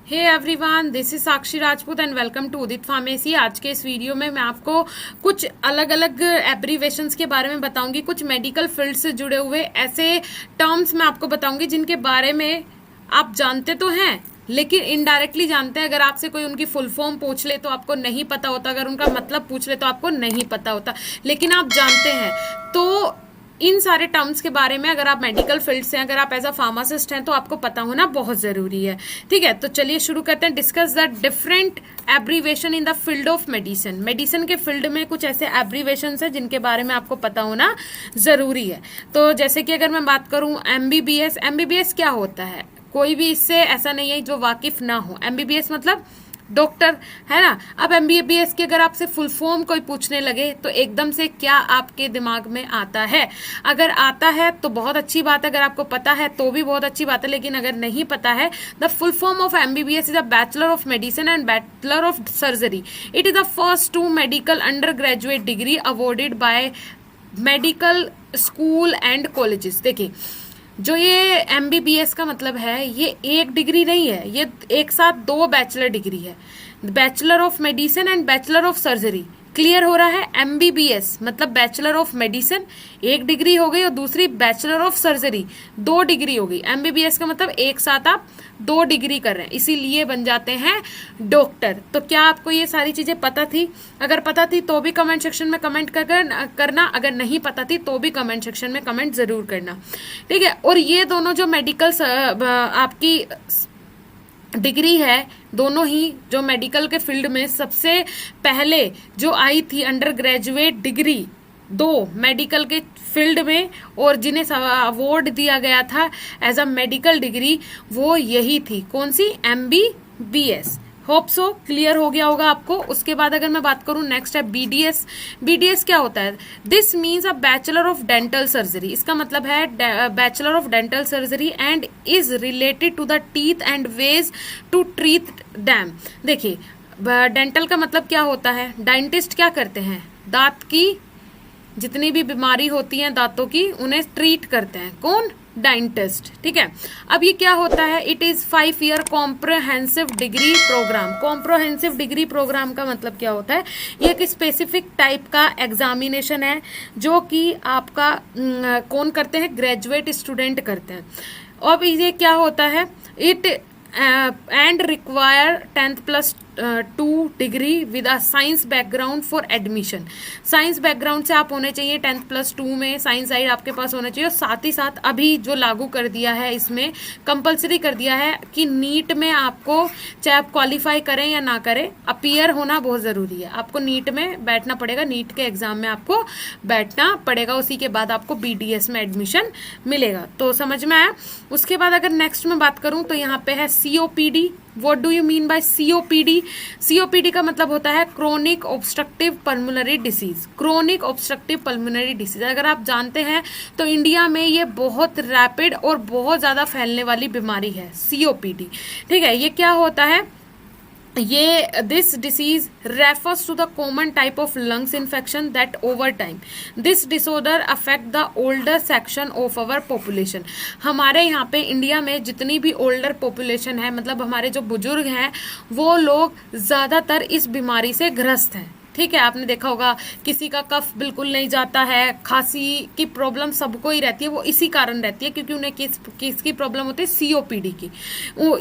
Hey everyone, this is Sakshi Rajput and welcome to Udit pharmacy. आज के इस वीडियो में मैं आपको कुछ अलग अलग एब्रीवेशंस के बारे में बताऊंगी। कुछ मेडिकल फील्ड से जुड़े हुए ऐसे टर्म्स मैं आपको बताऊंगी जिनके बारे में आप जानते तो हैं लेकिन इनडायरेक्टली जानते हैं। अगर आपसे कोई उनकी फुल फॉर्म पूछ ले तो आपको नहीं पता होता, अगर उनका मतलब पूछ ले तो आपको नहीं पता होता, लेकिन आप जानते हैं। तो इन सारे टर्म्स के बारे में अगर आप मेडिकल फील्ड से, अगर आप एज अ फार्मासिस्ट हैं तो आपको पता होना बहुत जरूरी है। ठीक है, तो चलिए शुरू करते हैं। Discuss the different abbreviation in the field of medicine. Medicine के फील्ड में कुछ ऐसे एब्रीवेशन है जिनके बारे में आपको पता होना जरूरी है। तो जैसे कि अगर मैं बात करूं एमबीबीएस, एमबीबीएस क्या होता है? कोई भी इससे ऐसा नहीं है जो वाकिफ ना हो। एमबीबीएस मतलब डॉक्टर, है ना। अब एमबीबीएस की अगर आपसे फुल फॉर्म कोई पूछने लगे तो एकदम से क्या आपके दिमाग में आता है? अगर आता है तो बहुत अच्छी बात है, अगर आपको पता है तो भी बहुत अच्छी बात है, लेकिन अगर नहीं पता है, the full form of MBBS is a bachelor of medicine and bachelor of surgery. It is the first two medical under graduate degree awarded by medical school and colleges. देखिए, जो ये एमबीबीएस का मतलब है, ये एक डिग्री नहीं है, ये एक साथ दो बैचलर डिग्री है। Bachelor of medicine and bachelor of surgery. Clear हो रहा है? एमबीबीएस मतलब बैचलर ऑफ मेडिसिन एक डिग्री हो गई और दूसरी बैचलर ऑफ सर्जरी दो डिग्री हो गई। एमबीबीएस का मतलब एक साथ आप दो डिग्री कर रहे हैं, इसीलिए बन जाते हैं डॉक्टर। तो क्या आपको ये सारी चीजें पता थी? अगर पता थी तो भी कमेंट सेक्शन में कमेंट करना, अगर नहीं पता थी तो भी कमेंट सेक्शन में कमेंट जरूर करना। ठीक है, और ये दोनों जो मेडिकल आपकी डिग्री है, दोनों ही जो मेडिकल के फील्ड में सबसे पहले जो आई थी अंडर ग्रेजुएट डिग्री दो मेडिकल के फील्ड में, और जिन्हें अवार्ड दिया गया था एज अ मेडिकल डिग्री, वो यही थी। कौन सी? एमबीबीएस। होप सो क्लियर हो गया होगा आपको। उसके बाद अगर मैं बात करूं, नेक्स्ट है बीडीएस। बीडीएस क्या होता है? This means a bachelor of dental surgery. इसका मतलब है bachelor of dental surgery and is related to the teeth and ways to treat them. देखिए, डेंटल का मतलब क्या होता है? डेंटिस्ट क्या करते हैं? दांत की जितनी भी बीमारी होती है दांतों की, उन्हें ट्रीट करते हैं। कौन? डेंटिस्ट। ठीक है, अब ये क्या होता है? It is 5 year comprehensive degree program. Comprehensive degree program का मतलब क्या होता है? ये एक स्पेसिफिक टाइप का एग्जामिनेशन है जो कि आपका कौन करते हैं? ग्रेजुएट स्टूडेंट करते हैं। अब ये क्या होता है? It and require 10+2 degree with a science background for admission. Science background से आप होने चाहिए 10+2 में, साइंस साइड आपके पास होना चाहिए। और साथ ही साथ अभी जो लागू कर दिया है, इसमें कंपलसरी कर दिया है कि नीट में आपको, चाहे आप क्वालिफाई करें या ना करें, अपीयर होना बहुत जरूरी है। आपको नीट में बैठना पड़ेगा, नीट के एग्जाम में आपको बैठना पड़ेगा, उसी के बाद आपको बीडीएस में एडमिशन मिलेगा। तो समझ में आया? उसके बाद अगर नेक्स्ट में बात करूं तो यहाँ पे है COPD. What do you mean by COPD? COPD का मतलब होता है chronic obstructive pulmonary disease. Chronic obstructive pulmonary disease अगर आप जानते हैं तो इंडिया में ये बहुत रैपिड और बहुत ज्यादा फैलने वाली बीमारी है सीओपीडी। ठीक है, ये क्या होता है? ये this disease refers to the common type of lungs infection that over time this disorder affect the older section of our population. हमारे यहाँ पे इंडिया में जितनी भी ओल्डर पॉपुलेशन है, मतलब हमारे जो बुजुर्ग हैं, वो लोग ज्यादातर इस बीमारी से ग्रस्त हैं। ठीक है, आपने देखा होगा किसी का कफ बिल्कुल नहीं जाता है, खांसी की प्रॉब्लम सबको ही रहती है, वो इसी कारण रहती है क्योंकि उन्हें किसकी प्रॉब्लम होती है? सीओपीडी की।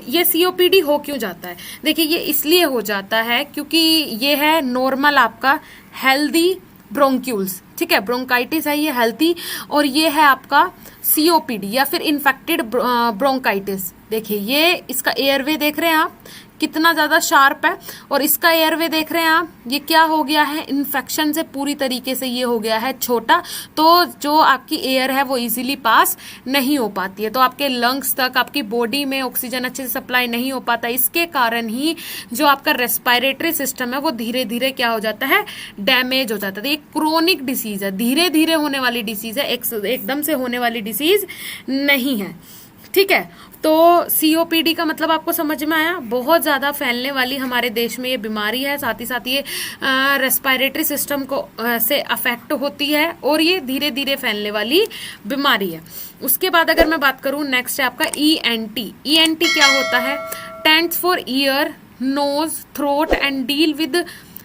ये सीओपीडी हो क्यों जाता है? देखिए, ये इसलिए हो जाता है क्योंकि ये है नॉर्मल आपका हेल्दी ब्रोंक्यूल्स। ठीक है, ब्रोंकाइटिस है ये हेल्थी, और ये है आपका सीओपीडी या फिर इन्फेक्टेड ब्रोंकाइटिस। देखिए, ये इसका एयरवे देख रहे हैं आप कितना ज्यादा शार्प है, और इसका एयरवे देख रहे हैं आप, ये क्या हो गया है? इन्फेक्शन से पूरी तरीके से ये हो गया है छोटा, तो जो आपकी एयर है वो इजीली पास नहीं हो पाती है, तो आपके लंग्स तक, आपकी बॉडी में ऑक्सीजन अच्छे से सप्लाई नहीं हो पाता। इसके कारण ही जो आपका रेस्पिरेटरी सिस्टम है वो धीरे धीरे क्या हो जाता है? डैमेज हो जाता है। ये क्रोनिक डिसीज है, धीरे धीरे होने वाली डिसीज है, एकदम से होने वाली डिसीज नहीं है। ठीक है, तो सीओपीडी का मतलब आपको समझ में आया? बहुत ज्यादा फैलने वाली हमारे देश में ये बीमारी है, साथ ही साथ ये रेस्पिरेटरी सिस्टम को से अफेक्ट होती है, और ये धीरे धीरे फैलने वाली बीमारी है। उसके बाद अगर मैं बात करूं, नेक्स्ट है आपका ईएनटी। ईएनटी क्या होता है? stands for ear, nose, throat and deal with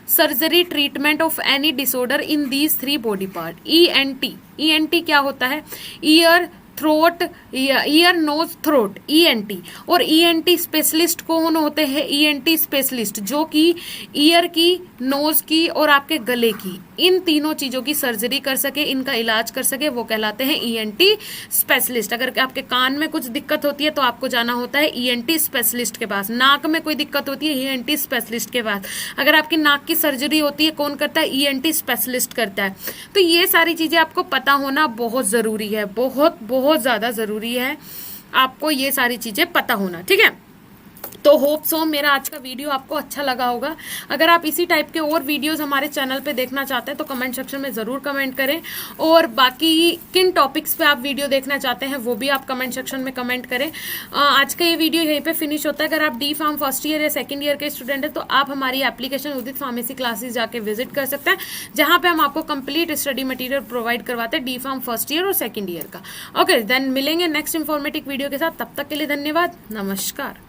surgery treatment of any disorder in these three body part. ENT. ENT क्या होता है? Ear, throat, ear, nose, throat, ENT. और ईएनटी स्पेशलिस्ट कौन होते हैं? ईएनटी स्पेशलिस्ट जो कि ईयर की, नोज की और आपके गले की, इन तीनों चीजों की सर्जरी कर सके, इनका इलाज कर सके, वो कहलाते हैं ईएनटी स्पेशलिस्ट। अगर आपके कान में कुछ दिक्कत होती है तो आपको जाना होता है ईएनटी स्पेशलिस्ट के पास। नाक में कोई दिक्कत होती है, ईएनटी स्पेशलिस्ट के पास। अगर आपकी नाक की सर्जरी होती है, कौन करता है? ईएनटी स्पेशलिस्ट करता है। तो ये सारी चीजें आपको पता होना बहुत जरूरी है, बहुत बहुत ज्यादा जरूरी है आपको ये सारी चीजें पता होना, ठीक है। तो होप सो मेरा आज का वीडियो आपको अच्छा लगा होगा। अगर आप इसी टाइप के और वीडियोस हमारे चैनल पे देखना चाहते हैं तो कमेंट सेक्शन में जरूर कमेंट करें, और बाकी किन टॉपिक्स पे आप वीडियो देखना चाहते हैं वो भी आप कमेंट सेक्शन में कमेंट करें। आज का ये वीडियो यहीं पे फिनिश होता है। अगर आप डी फार्म फर्स्ट ईयर या सेकंड ईयर के स्टूडेंट है तो आप हमारी एप्लीकेशन उदित फार्मेसी क्लासेस जाके विजिट कर सकते हैं, जहां पे हम आपको कंप्लीट स्टडी मटेरियल प्रोवाइड करवाते हैं डी फार्म फर्स्ट ईयर और सेकंड ईयर का। ओके, देन मिलेंगे नेक्स्ट इन्फॉर्मेटिव वीडियो के साथ। तब तक के लिए धन्यवाद, नमस्कार।